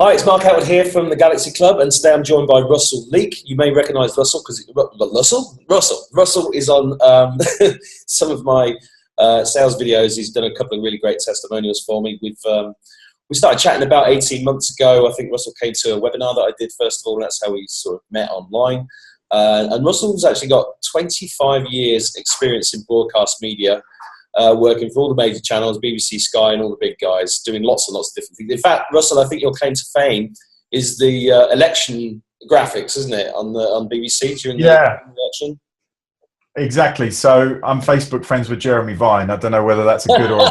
Hi, it's Mark Atwood here from the Galaxy Club, and today I'm joined by Russell Leake. You may recognise Russell because Russell is on some of my sales videos. He's done a couple of really great testimonials for me. We started chatting about 18 months ago. I think Russell came to a webinar that I did first of all, and that's how we sort of met online. And Russell's actually got 25 years experience in broadcast media, working for all the major channels, BBC, Sky, and all the big guys, doing lots and lots of different things. In fact, Russell, I think your claim to fame is the election graphics, isn't it, on BBC during the election? Exactly. So I'm Facebook friends with Jeremy Vine. I don't know whether that's a good or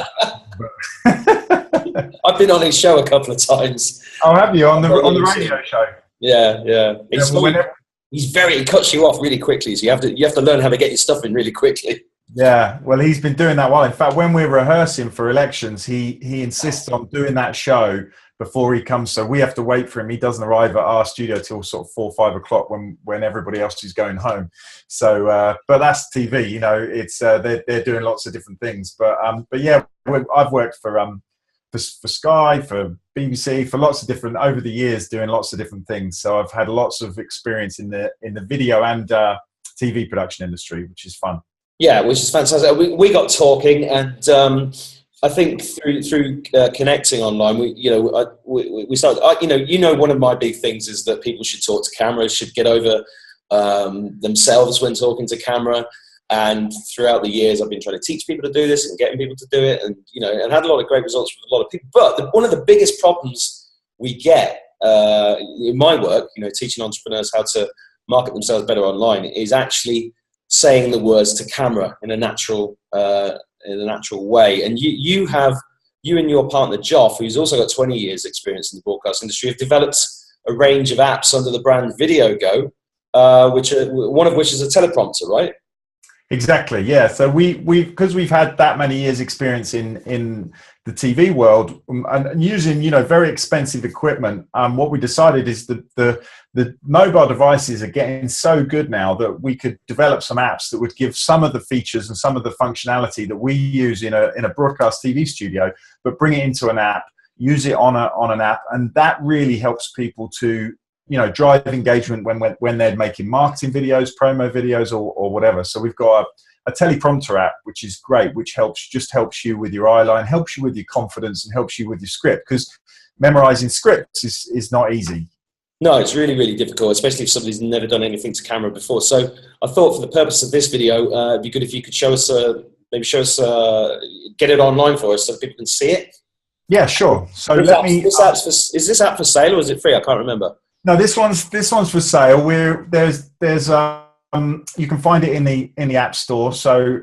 I've been on his show a couple of times. Oh, have you? On the radio show? Yeah. He cuts you off really quickly, so you have to learn how to get your stuff in really quickly. Yeah, well, he's been doing that well. In fact, when we're rehearsing for elections, he insists on doing that show before he comes. So we have to wait for him. He doesn't arrive at our studio till sort of 4 or 5 o'clock when everybody else is going home. So, but that's TV. You know, it's they're doing lots of different things. But yeah, I've worked for Sky, for BBC, for lots of different over the years, doing lots of different things. So I've had lots of experience in the video and TV production industry, which is fun. Yeah, which is fantastic. We got talking, and I think through connecting online, we started. One of my big things is that people should talk to camera, should get over themselves when talking to camera. And throughout the years, I've been trying to teach people to do this and getting people to do it, and had a lot of great results with a lot of people. But one of the biggest problems we get in my work, teaching entrepreneurs how to market themselves better online, is actually saying the words to camera in a natural way. And you and your partner Joff, who's also got 20 years experience in the broadcast industry, have developed a range of apps under the brand Videogo, one of which is a teleprompter, right? Exactly. Yeah. So because we've had that many years experience in the TV world and using very expensive equipment, what we decided is that the mobile devices are getting so good now that we could develop some apps that would give some of the features and some of the functionality that we use in a broadcast TV studio, but bring it into an app, use it on an app, and that really helps people to drive engagement when they're making marketing videos, promo videos, or whatever. So we've got a teleprompter app, which is great, which helps you with your eye line, helps you with your confidence, and helps you with your script, because memorizing scripts is not easy. No, it's really, really difficult, especially if somebody's never done anything to camera before. So I thought for the purpose of this video, it'd be good if you could get it online for us so that people can see it. Yeah, sure. So is this app for sale or is it free? I can't remember. No, this one's for sale. You can find it in the App Store. So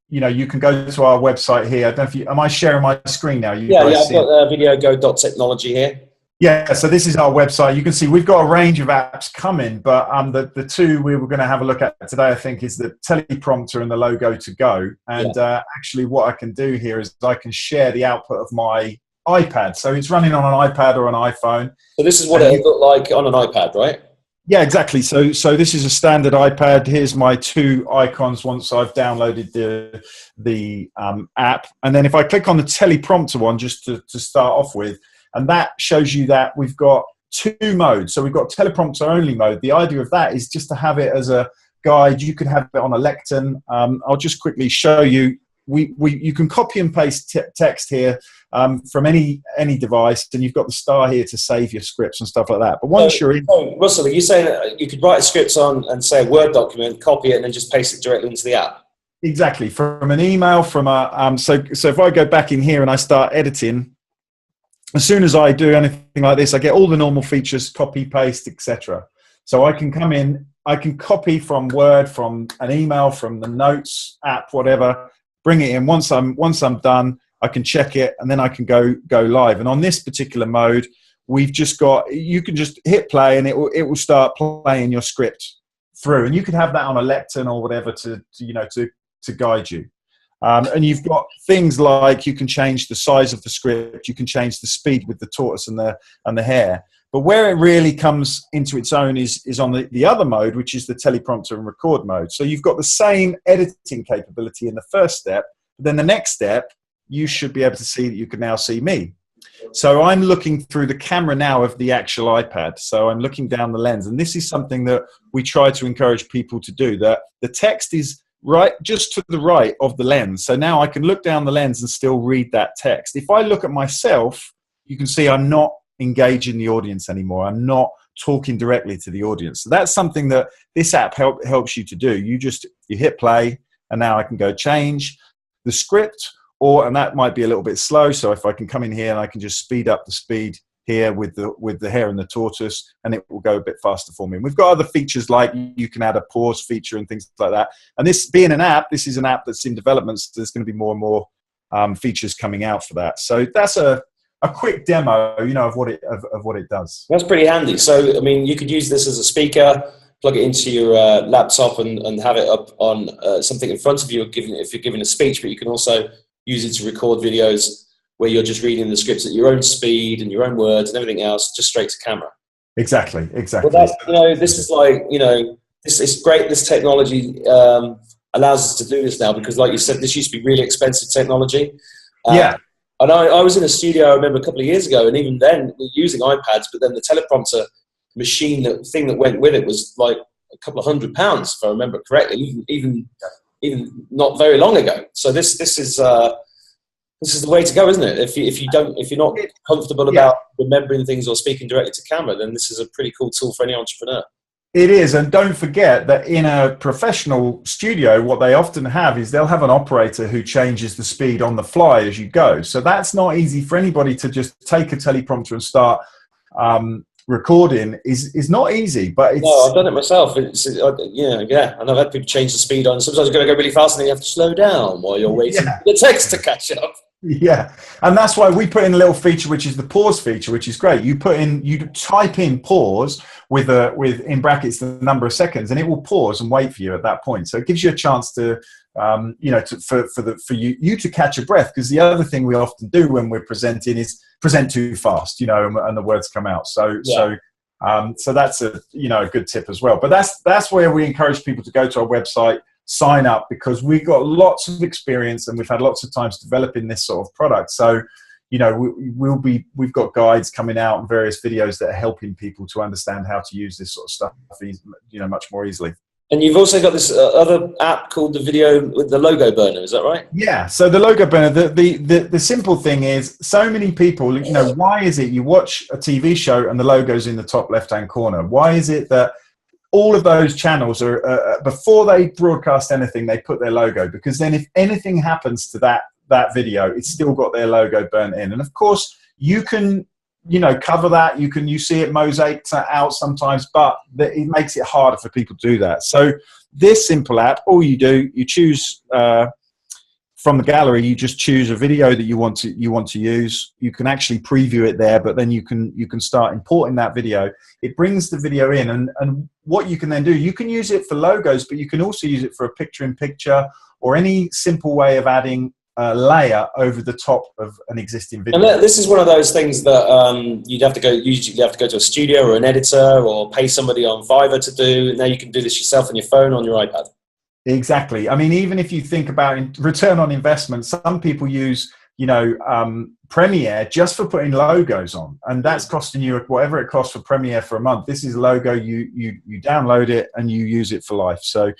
you can go to our website here. I don't know am I sharing my screen now? I've got videogo.technology here. Yeah, so this is our website. You can see we've got a range of apps coming, but the two we were going to have a look at today, I think, is the teleprompter and the Logo to Go. And actually what I can do here is I can share the output of my iPad. So it's running on an iPad or an iPhone. So this is what it looked like on an iPad, right? Yeah, exactly. So this is a standard iPad. Here's my two icons once I've downloaded the app. And then if I click on the teleprompter one, just to start off with, and that shows you that we've got two modes. So we've got teleprompter only mode. The idea of that is just to have it as a guide. You could have it on a lectern. I'll just quickly show you. You can copy and paste text here from any device, and you've got the star here to save your scripts and stuff like that. But once you're in, Russell, are you saying that you could write a script on and say a Word document, copy it, and then just paste it directly into the app? Exactly, from an email, from a so if I go back in here and I start editing, as soon as I do anything like this, I get all the normal features, copy, paste, etc. So I can come in, I can copy from Word, from an email, from the Notes app, whatever. Bring it in. Once I'm done, I can check it, and then I can go live. And on this particular mode, we've just got, you can just hit play, and it will start playing your script through. And you can have that on a lectern or whatever to guide you. And you've got things like you can change the size of the script, you can change the speed with the tortoise and the hare. But where it really comes into its own is on the other mode, which is the teleprompter and record mode. So you've got the same editing capability in the first step, but then the next step, you should be able to see that you can now see me. So I'm looking through the camera now of the actual iPad. So I'm looking down the lens. And this is something that we try to encourage people to do, that the text is right just to the right of the lens. So now I can look down the lens and still read that text. If I look at myself, you can see I'm not engaging the audience anymore. I'm not talking directly to the audience. So that's something that this app helps you to do. You hit play, and now I can go change the script, and that might be a little bit slow. So if I can come in here and I can just speed up the speed here with the hare and the tortoise, and it will go a bit faster for me. And we've got other features like you can add a pause feature and things like that. And this being an app, this is an app that's in development. So there's going to be more and more features coming out for that. So that's a quick demo, of what it does. That's pretty handy. So, I mean, you could use this as a speaker, plug it into your laptop and have it up on something in front of you if you're giving a speech, but you can also use it to record videos where you're just reading the scripts at your own speed and your own words and everything else, just straight to camera. Exactly. Well, this is like, this is great. This technology allows us to do this now because, like you said, this used to be really expensive technology. Yeah. And I was in a studio, I remember a couple of years ago, and even then we were using iPads, but then the teleprompter machine, the thing that went with it was like a couple of £100, if I remember correctly, even not very long ago. So this is the way to go, isn't it? If you're not comfortable about remembering things or speaking directly to camera, then this is a pretty cool tool for any entrepreneur. It is, and don't forget that in a professional studio, what they often have is they'll have an operator who changes the speed on the fly as you go. So that's not easy for anybody to just take a teleprompter and start recording. Is not easy, but it's... No, I've done it myself. And I've had people change the speed on. Sometimes you're going to go really fast and then you have to slow down while you're waiting for the text to catch up. Yeah, and that's why we put in a little feature, which is the pause feature, which is great. You type in pause with in brackets the number of seconds, and it will pause and wait for you at that point. So it gives you a chance to, for you to catch a breath. Because the other thing we often do when we're presenting is present too fast, and the words come out. So that's a good tip as well. But that's where we encourage people to go to our website, sign up, because we've got lots of experience and we've had lots of times developing this sort of product. So, we've got guides coming out and various videos that are helping people to understand how to use this sort of stuff, much more easily. And you've also got this other app called the Video with the Logo Burner. Is that right? Yeah. So the Logo Burner, the simple thing is, so many people, why is it you watch a TV show and the logo's in the top left-hand corner? Why is it that all of those channels are, before they broadcast anything, they put their logo? Because then if anything happens to that video, it's still got their logo burnt in. And of course, you can, cover that. You see it mosaiced out sometimes, but it makes it harder for people to do that. So this simple app, all you do, you choose from the gallery, you just choose a video that you want to use. You can actually preview it there, but then you can start importing that video. It brings the video in, and what you can then do, you can use it for logos, but you can also use it for a picture-in-picture or any simple way of adding a layer over the top of an existing video. And this is one of those things that you'd have to go to a studio or an editor or pay somebody on Fiverr to do. Now you can do this yourself on your phone, on your iPad. Exactly. I mean, even if you think about return on investment, some people use, Premiere just for putting logos on, and that's costing you whatever it costs for Premiere for a month. This is a logo. You download it and you use it for life. So,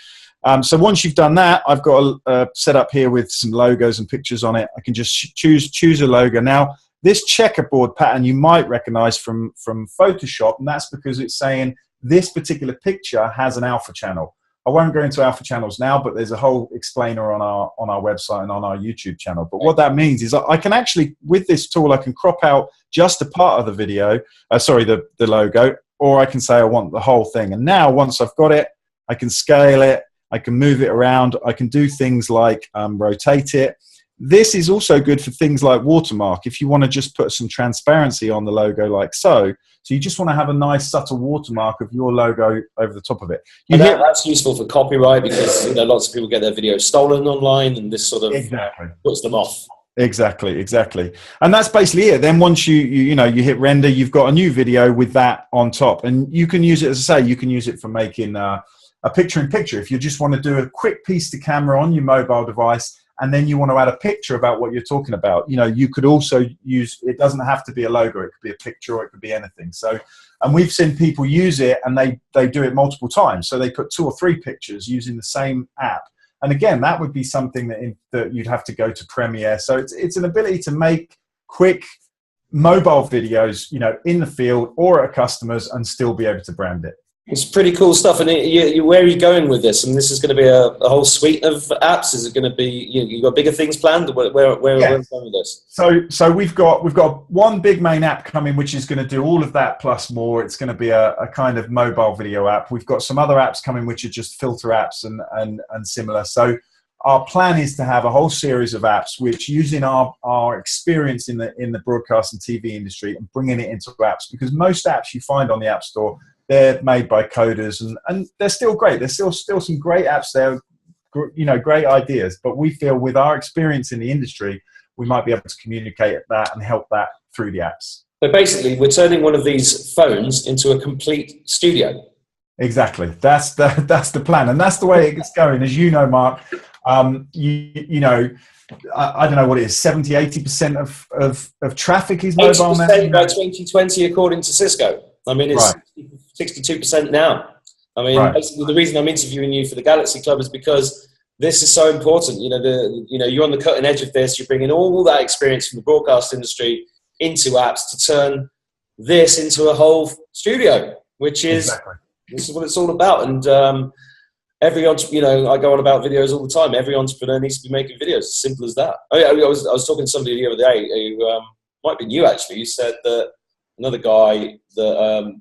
so once you've done that, I've got a setup here with some logos and pictures on it. I can just choose a logo. Now, this checkerboard pattern you might recognize from Photoshop, and that's because it's saying this particular picture has an alpha channel. I won't go into alpha channels now, but there's a whole explainer on our website and on our YouTube channel. But what that means is I can actually, with this tool, I can crop out just a part of the video, the logo, or I can say I want the whole thing. And now once I've got it, I can scale it, I can move it around, I can do things like rotate it. This is also good for things like watermark. If you want to just put some transparency on the logo like so, you just want to have a nice subtle watermark of your logo over the top of it. That's useful for copyright because lots of people get their videos stolen online, and this sort of puts them off. Exactly. And that's basically it. Then once you hit render, you've got a new video with that on top, and you can use it, as I say, you can use it for making a picture-in-picture. If you just want to do a quick piece to camera on your mobile device and then you want to add a picture about what you're talking about, you know, you could also use, it doesn't have to be a logo, it could be a picture or it could be anything. So, and we've seen people use it and they do it multiple times. So they put 2 or 3 pictures using the same app. And again, that would be something that you'd have to go to Premiere. So it's an ability to make quick mobile videos, you know, in the field or at customers and still be able to brand it. It's pretty cool stuff. And where are you going with this? And this is going to be a whole suite of apps. Is it going to be, you got bigger things planned? Where are we going with this? So we've got one big main app coming, which is going to do all of that plus more. It's going to be a kind of mobile video app. We've got some other apps coming, which are just filter apps and similar. So our plan is to have a whole series of apps, which using our experience in the broadcast and TV industry and bringing it into apps, because most apps you find on the App Store, they're made by coders and they're still great. There's still some great apps there, you know, great ideas. But we feel with our experience in the industry, we might be able to communicate that and help that through the apps. So basically, we're turning one of these phones into a complete studio. Exactly. That's the plan, and that's the way it's going. As you know, Mark, you know, I don't know what it is. 70-80% of traffic is mobile now. By 2020, according to Cisco. I mean, it's 62% now. I mean, basically, the reason I'm interviewing you for the Galaxy Club is because this is so important. You know, you're on the cutting edge of this. You're bringing all that experience from the broadcast industry into apps to turn this into a whole studio, which is this is what it's all about. And every entrepreneur, you know, I go on about videos all the time. Every entrepreneur needs to be making videos. As simple as that. I was talking to somebody the other day who might be you actually. You said that another guy that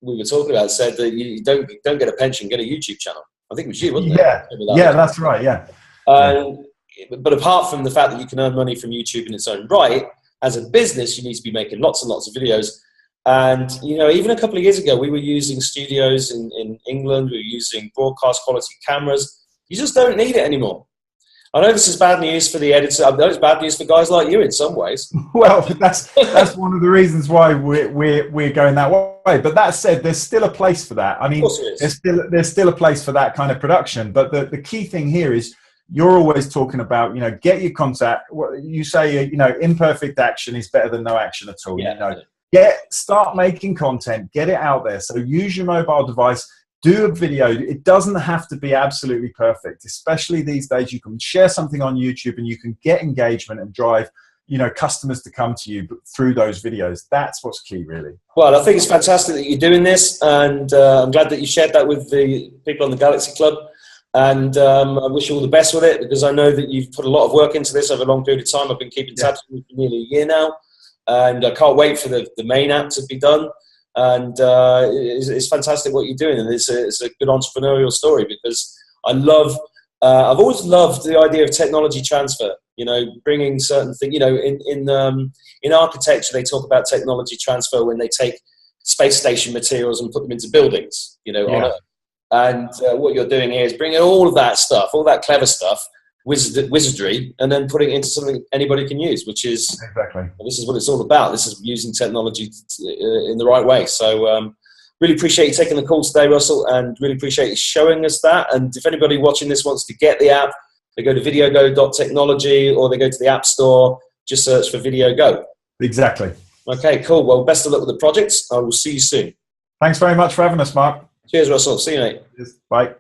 we were talking about said that you don't get a pension, get a YouTube channel. I think it was you, wasn't it? Yeah, that's right. Yeah. But apart from the fact that you can earn money from YouTube in its own right, as a business, you need to be making lots and lots of videos. And, you know, even a couple of years ago, we were using studios in England. We were using broadcast quality cameras. You just don't need it anymore. I know this is bad news for the editor. I know it's bad news for guys like you in some ways. Well, that's one of the reasons why we're going that way. But that said, there's still a place for that. I mean, there's still a place for that kind of production. But the key thing here is you're always talking about, you know, get your contact. You say, you know, imperfect action is better than no action at all. Yeah. You know, start making content, get it out there. So use your mobile device. Do a video. It doesn't have to be absolutely perfect, especially these days. You can share something on YouTube and you can get engagement and drive, you know, customers to come to you through those videos. That's what's key, really. Well, I think it's fantastic that you're doing this, and I'm glad that you shared that with the people on the Galaxy Club. And I wish you all the best with it, because I know that you've put a lot of work into this over a long period of time. I've been keeping tabs on you for nearly a year now, and I can't wait for the main app to be done. And it's fantastic what you're doing, and it's a good entrepreneurial story, because I've always loved the idea of technology transfer. You know, bringing certain things. You know, in architecture, they talk about technology transfer when they take space station materials and put them into buildings. You know, on Earth. And what you're doing here is bringing all of that stuff, all that clever stuff, wizardry, and then putting it into something anybody can use, which is this is what it's all about. This is using technology in the right way. So really appreciate you taking the call today, Russell, and really appreciate you showing us that. And if anybody watching this wants to get the app, they go to videogo.technology, or they go to the App Store, just search for Videogo. Exactly. Okay, cool. Well, best of luck with the projects. I will see you soon. Thanks very much for having us, Mark. Cheers, Russell. See you, mate. Bye.